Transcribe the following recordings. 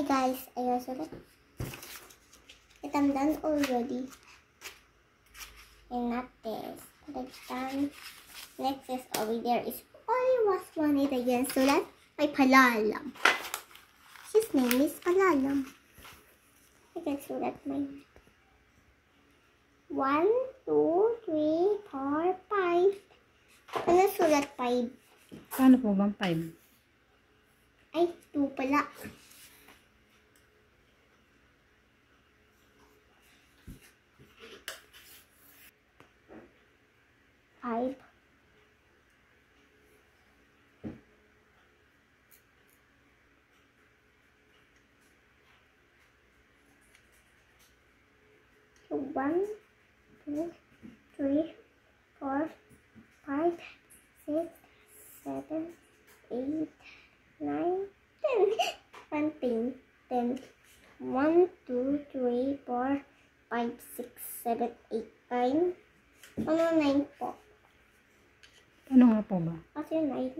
Hey guys, I also I'm done already. And not this. That's done. Next is over there is only was one it again. So that my Palalam. His name is Palalam. I can sulat my 1, 2, 3, 4, 5. Ano sulat 5? Paano po bang 5? Ay, 2 pala. Five. So 1, 2, 3, 4, 5, 6, 7, 8, 9, 10. One thing. 10. 1, 2, 3, 4, 5, 6, 7, 8, 9. Ano 9 po? Ano nga po ba? Kasi 9.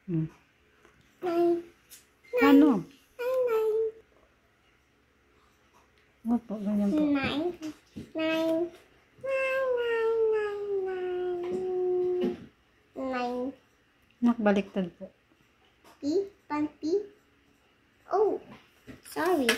9. 9. Ano? 9. Ano po? Ganyan po. 9. 9. 9. Nakbaliktad po. P? Pan P? Oh, sorry.